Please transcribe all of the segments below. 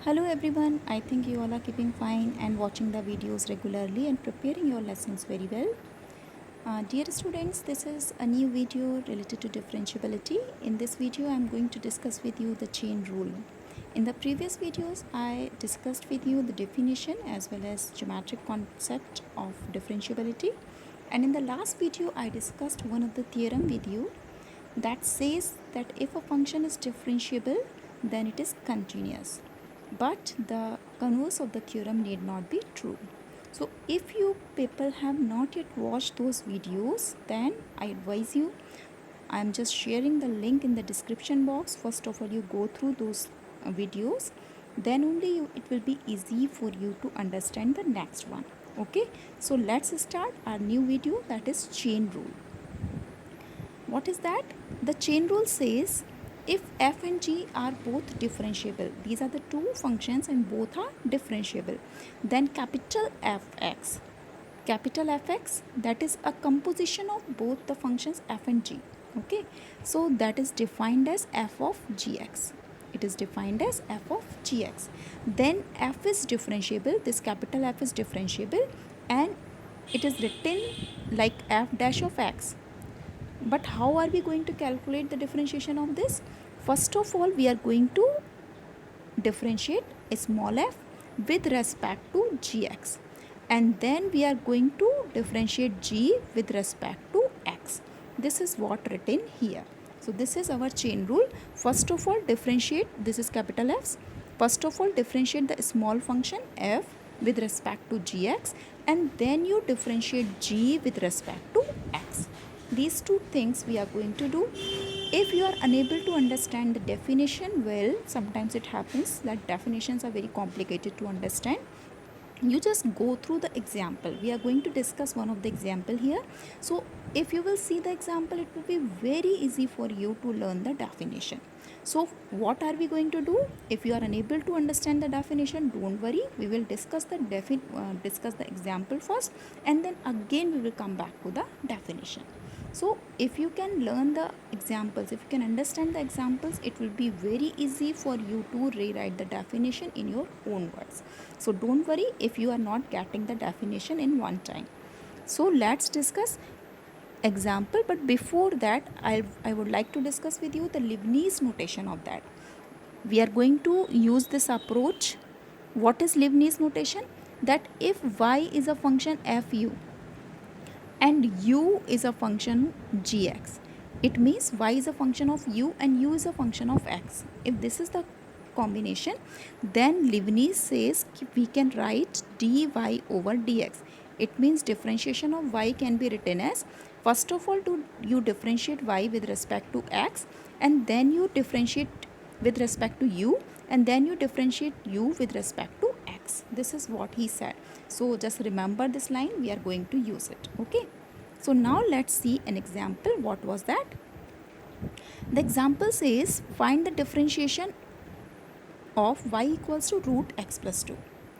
Hello everyone, I think you all are keeping fine and watching the videos regularly and preparing your lessons very well. Dear students, this is a new video related to differentiability. In this video, I am going to discuss with you the chain rule. In the previous videos, I discussed with you the definition as well as geometric concept of differentiability. And in the last video, I discussed one of the theorem with you that says that if a function is differentiable, then it is continuous. But the converse of the theorem need not be true. So if you people have not yet watched those videos, then I advise you, I am just sharing the link in the description box. First of all, you go through those videos, then only it will be easy for you to understand the next one. Okay, so let's start our new video, that is chain rule. What is that? The chain rule says if f and g are both differentiable, these are the two functions and both are differentiable, then capital Fx, that is a composition of both the functions f and g. Okay, so that is defined as f of gx. It is defined as f of gx. Then f is differentiable, this capital F is differentiable, and it is written like f dash of x. But how are we going to calculate the differentiation of this? First of all, we are going to differentiate a small f with respect to gx, and then we are going to differentiate g with respect to x. This is what written here. So this is our chain rule. First of all, differentiate, this is capital F's. First of all, differentiate the small function f with respect to gx, and then you differentiate g with respect to x. These two things we are going to do. If you are unable to understand the definition well, sometimes it happens that definitions are very complicated to understand. You just go through the example. We are going to discuss one of the example here. So if you will see the example, it will be very easy for you to learn the definition. So what are we going to do? If you are unable to understand the definition, don't worry, we will discuss the example first, and then again we will come back to the definition. So if you can learn the examples, if you can understand the examples, it will be very easy for you to rewrite the definition in your own words. So don't worry if you are not getting the definition in one time. So let's discuss example, but before that I would like to discuss with you the Leibniz notation of that. We are going to use this approach. What is Leibniz notation? That if y is a function fu and u is a function gx, it means y is a function of u and u is a function of x. If this is the combination, then Leibniz says we can write dy over dx. It means differentiation of y can be written as, first of all, you differentiate y with respect to x, and then you differentiate with respect to u, and then you differentiate u with respect to x. This is what he said. So just remember this line, we are going to use it. Okay, so now let's see an example. What was that? The example says find the differentiation of y equals to root x plus 2.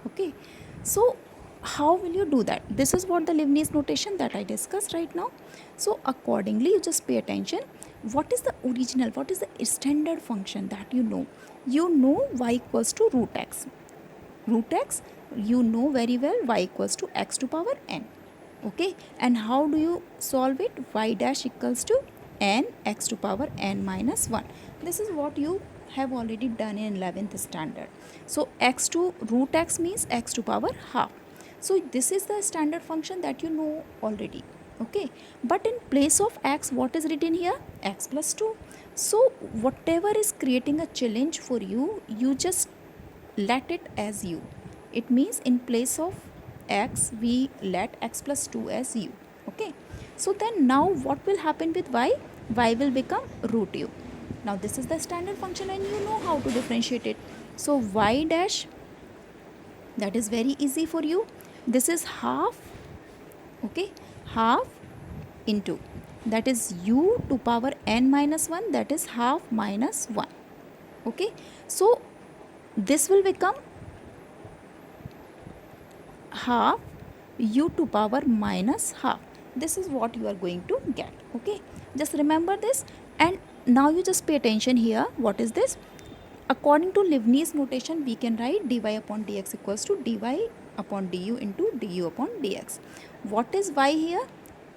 Okay, so how will you do that? This is what the Leibniz notation that I discussed right now. So accordingly, you just pay attention. What is the original, what is the standard function that you know? You know y equals to root x. Root x, you know very well, y equals to x to power n. Okay, and how do you solve it? Y dash equals to n x to power n minus 1. This is what you have already done in 11th standard. So x to root x means x to power half. So this is the standard function that you know already. Okay, but in place of x, what is written here? X plus 2. So whatever is creating a challenge for you, you just let it as u. It means in place of x, we let x plus 2 as u. Okay, so then now what will happen with y? Y will become root u. Now this is the standard function and you know how to differentiate it. So y dash, that is very easy for you. This is half, okay, half into, that is u to power n minus 1, that is half minus 1. Okay, so this will become half u to power minus half. This is what you are going to get. Okay, just remember this, and now you just pay attention here. What is this? According to Leibniz notation, we can write dy upon dx equals to dy upon du into du upon dx. What is y here?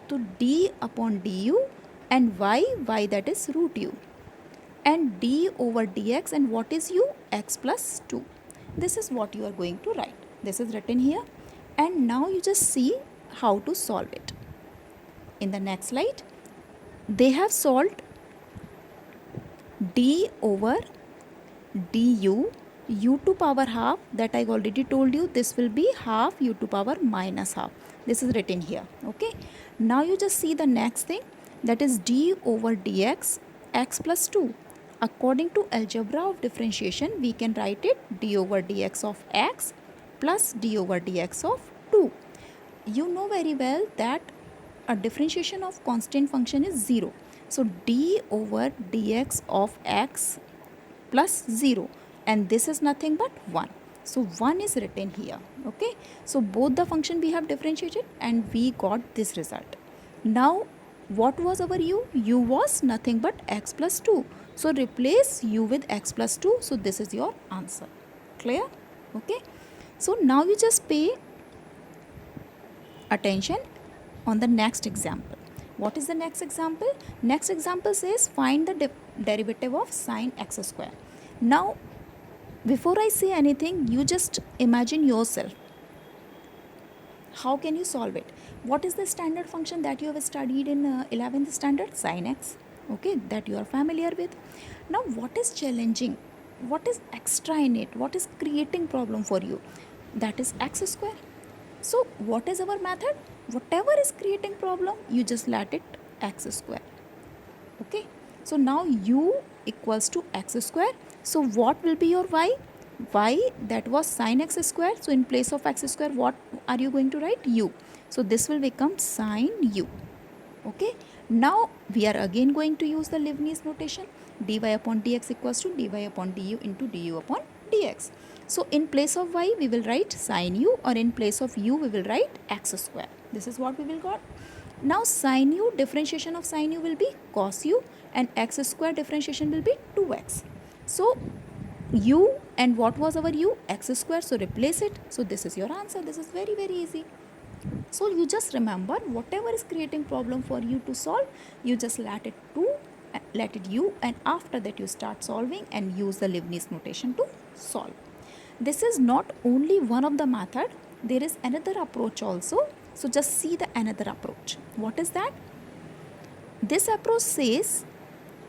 So d upon du and y that is root u, and d over dx, and what is u? X plus 2. This is what you are going to write. This is written here, and now you just see how to solve it. In the next slide, they have solved d over du u to power half, that I already told you this will be half u to power minus half. This is written here. Okay, now you just see the next thing, that is d over dx x plus 2. According to algebra of differentiation, we can write it d over dx of x plus d over dx of 2. You know very well that a differentiation of constant function is 0. So d over dx of x plus 0, and this is nothing but 1. So 1 is written here. Okay, so both the function we have differentiated and we got this result. Now what was our u? U was nothing but x plus 2. So replace u with x plus 2. So this is your answer. Clear? Okay, so now you just pay attention on the next example. What is the next example? Next example says find the derivative of sine x square. Now before I say anything, you just imagine yourself. How can you solve it? What is the standard function that you have studied in 11th standard? Sine x. Okay, that you are familiar with. Now what is challenging? What is extra in it? What is creating problem for you? That is x square. So what is our method? Whatever is creating problem, you just let it x square. Okay, so now u equals to x square. So what will be your y? Y, that was sine x square. So in place of x square, what are you going to write? U. So this will become sine u. Okay, now we are again going to use the Leibniz notation. Dy upon dx equals to dy upon du into du upon dx. So in place of y, we will write sine u, or in place of u, we will write x square. This is what we will got. Now sine u, differentiation of sine u will be cos u, and x square differentiation will be 2x. So u, and what was our u? X square. So replace it. So this is your answer. This is very easy. So you just remember, whatever is creating problem for you to solve, you just let it u, and after that you start solving and use the Leibniz notation to solve. This is not only one of the method, there is another approach also. So just see the another approach. What is that? This approach says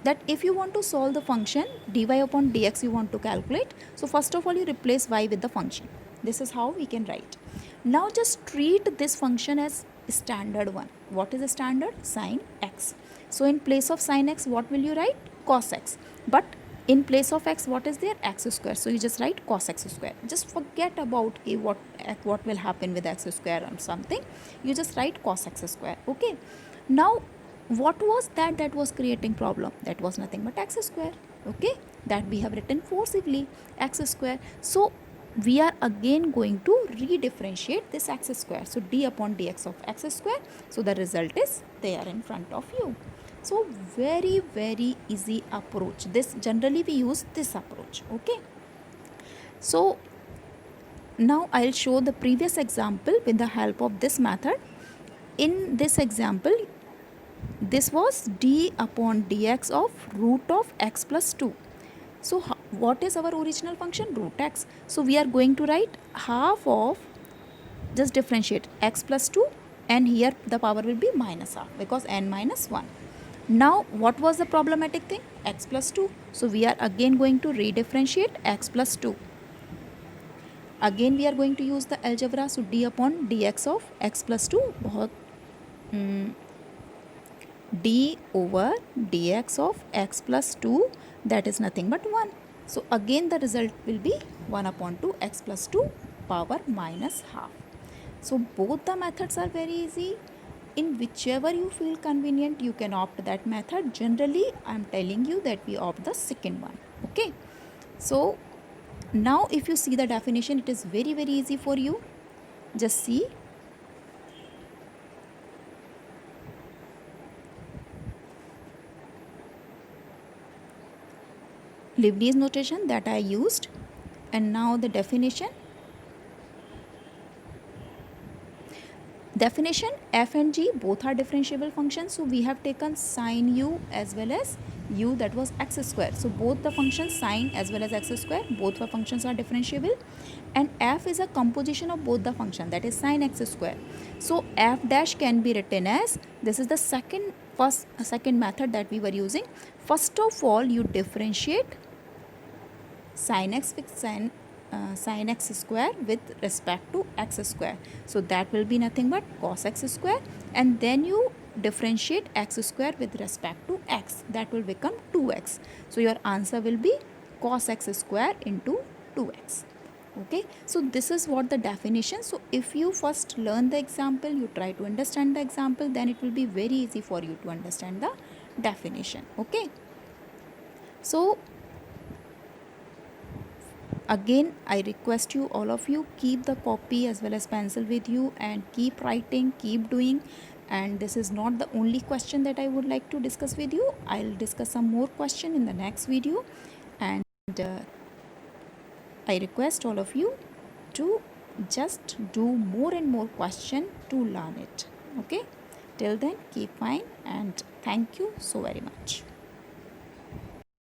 that if you want to solve the function dy upon dx, you want to calculate. So first of all, you replace y with the function. This is how we can write. Now just treat this function as standard one. What is the standard? Sine x. So in place of sine x, what will you write? Cos x. But in place of x, what is there? X square. So you just write cos x square. Just forget about what will happen with x square or something. You just write cos x square. Okay. Now what was that was creating problem? That was nothing but x square. Okay, that we have written forcibly, x square. So we are again going to redifferentiate this x square. So d upon dx of x square. So the result is there in front of you. So very easy approach. This generally we use this approach. Okay, so now I'll show the previous example with the help of this method. In this example, this was d upon dx of root of x plus 2. So what is our original function? Root x. So we are going to write half of, just differentiate, x plus 2, and here the power will be minus half because n minus 1. Now what was the problematic thing? X plus 2. So we are again going to redifferentiate x plus 2. Again we are going to use the algebra. So d upon dx of x plus 2 d over dx of x plus 2, that is nothing but 1. So again the result will be 1 upon 2 x plus 2 power minus half. So both the methods are very easy. In whichever you feel convenient, you can opt that method. Generally I am telling you that we opt the second one. Okay, so now if you see the definition, it is very easy for you. Just see. Leibniz notation that I used. And now the definition. Definition, f and g both are differentiable functions, so we have taken sine u as well as u, that was x square. So both the functions sine as well as x square, both the functions are differentiable, and f is a composition of both the function, that is sine x square. So f dash can be written as, this is the second method that we were using. First of all, you differentiate sin x with sin x square with respect to x square, so that will be nothing but cos x square, and then you differentiate x square with respect to x, that will become 2x. So your answer will be cos x square into 2x. Okay, so this is what the definition. So if you first learn the example, you try to understand the example, then it will be very easy for you to understand the definition. Okay, so again I request you, all of you, keep the copy as well as pencil with you and keep writing, keep doing. And this is not the only question that I would like to discuss with you. I'll discuss some more question in the next video, and I request all of you to just do more and more question to learn it. Okay, till then keep fine, and thank you so very much.